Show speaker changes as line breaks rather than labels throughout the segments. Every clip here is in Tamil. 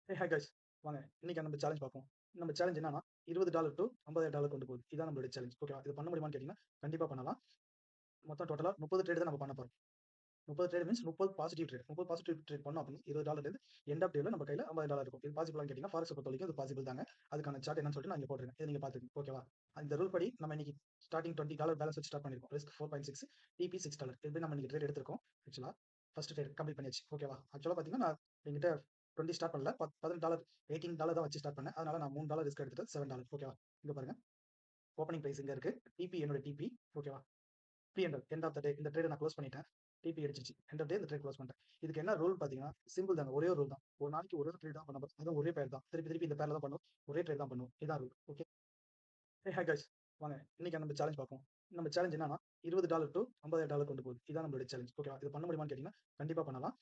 ஹாய் கைஸ், வாங்க இன்னைக்கு நம்ம சேலஞ்ச் பார்ப்போம். நம்ம சேலஞ்ச் என்னன்னா $20 to $50,000 கொண்டு போகுது. இதான் நம்மளுடைய சேலஞ்ச். ஓகேவா? இது பண்ண முடியுமான்னு கேட்டீங்கன்னா, கண்டிப்பா பண்ணலாம். மொத்தம் டோட்டலா 30 ட்ரேட் தான் நம்ம பண்ண போறோம். 30 trade means 30 positive trade. 30 positive trade பண்ணோம் அப்படின்னா $20 எண்ட் ஆஃப் டேல நம்ம கையில $50,000 இருக்கும். இது பாசிபிளான்னு கேட்டீங்கன்னா, ஃபாரெக்ஸ் பொறுத்தவரைக்கும் இது பாசிபிள் தாங்க. அதுக்கான சார்ட் என்னன்னு சொல்லிட்டு நான் இங்க போட்டுருக்கேன். இதை நீங்க பார்த்துக்கங்க. ஓகேவா? இந்த ரூல் படி நம்ம இன்னைக்கு ஸ்டார்டிங் $20 பேலன்ஸ் வச்சு ஸ்டார்ட் பண்ணிருக்கோம். Risk 4.6, TP $6. இப்படி நம்ம இன்னைக்கு ட்ரேட் எடுத்திருக்கோம். ஆக்சுவலா ஃபர்ஸ்ட் ட்ரேட் கம்ப்ளீட் பண்ணியாச்சு. ஓகேவா? ஆக்சுவலா பார்த்தீங்கன்னா, நான் என்கிட்ட 20 ஸ்டார்ட் பண்ணல. $18 $18 தான் வச்சு ஸ்டார்ட் பண்ணேன். அதனால நான் $3 ரிஸ்க் எடுத்துட்டு $7. ஓகேவா? இங்க பாருங்க. ஓப்பனிங் பிரைஸ் இங்க இருக்கு. டிபி என்னோட டிபி. ஓகேவா? எண்ட் ஆஃப் த டே இந்த ட்ரேட நான் க்ளோஸ் பண்ணிட்டேன். டிபி அடிச்சிருச்சு. எண்ட் ஆஃப் டே இந்த ட்ரேட் க்ளோஸ் பண்ணிட்டேன். இதுக்கு என்ன ரூல் பார்த்தீங்கன்னா, சிம்பிள் தாங்க. ஒரே ஒரு ரூல் தான். ஒரு நாளைக்கு ஒரு ட்ரேட் தான் பண்ண போறோம். அதுவும் ஒரே பேர் தான். திருப்பி திருப்பி இந்த பேர்ல தான் பண்ணுவோம். ஒரே ட்ரேட் தான் பண்ணுவோம். இதான் ரூல். ஓகே. ஹாய் கைஸ், வாங்க இன்னைக்கு நம்ம சேலஞ்ச் பார்ப்போம். நம்ம சேலஞ்ச் என்னன்னா $20 to $50,000 கொண்டு போகுது. இதான் நம்மளுடைய சேலஞ்ச். ஓகேவா? இது பண்ண முடியுமான்னு கேட்டீங்கன்னா, கண்டிப்பா பண்ணலாம்.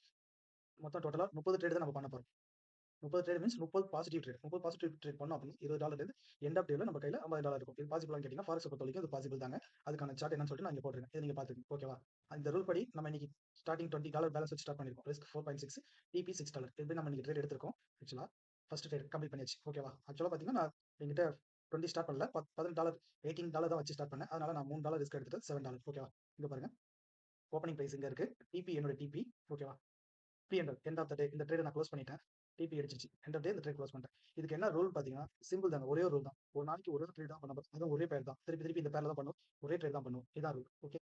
மொத்தம் டோட்டலா 30 ட்ரேட் தான் நம்ம பண்ண போறோம். 30 trade means 30 positive trade. 30 positive trade பண்ணோம் அப்படின்னா $20 எண்ட் ஆஃப் டேல நம்ம கையில $50,000 இருக்கும். இது பாசிபிளான்னு கேட்டீங்கன்னா, ஃபாரெக்ஸ் பொறுத்தவரைக்கும் இது பாசிபிள் தாங்க. அதுக்கான சார்ட் என்னன்னு சொல்லிட்டு நான் இங்க போட்டுருக்கேன். இதை நீங்க பார்த்துக்கங்க. ஓகேவா? இந்த ரூல் படி நம்ம இன்னைக்கு ஸ்டார்டிங் $20 பேலன்ஸ் வச்சு ஸ்டார்ட் பண்ணிருக்கோம். Risk 4.6, TP $6. இப்படி நம்ம இன்னைக்கு ட்ரேட் எடுத்திருக்கோம். ஆக்சுவலா ஃபர்ஸ்ட் ட்ரேட் கம்ப்ளீட் பண்ணியாச்சு. ஓகேவா? ஆக்சுவலா பார்த்தீங்கன்னா, நான் என்கிட்ட 20 ஸ்டார்ட் பண்ணல. $18 $18 தான் வச்சு ஸ்டார்ட் பண்ணேன். அதனால நான் $3 ரிஸ்க் எடுத்துட்டு $7. ஓகேவா? இங்க பாருங்க. ஓப்பனிங் பிரைஸ் இங்க இருக்கு. டிபி என்னோட டிபி. ஓகேவா? எண்ட் ஆஃப் த டே இந்த ட்ரேட நான் க்ளோஸ் பண்ணிட்டேன். டிபி அடிச்சிருச்சு. எண்ட் ஆஃப் டே இந்த ட்ரேட் க்ளோஸ் பண்ணிட்டேன். இதுக்கு என்ன ரூல் பார்த்தீங்கன்னா, சிம்பிள் தாங்க. ஒரே ஒரு ரூல் தான். ஒரு நாளைக்கு ஒரு ட்ரேட் தான் பண்ண போறோம். அதுவும் ஒரே பேர் தான். திருப்பி திருப்பி இந்த பேர்ல தான் பண்ணுவோம். ஒரே ட்ரேட் தான் பண்ணுவோம். இதான் ரூல். ஓகே.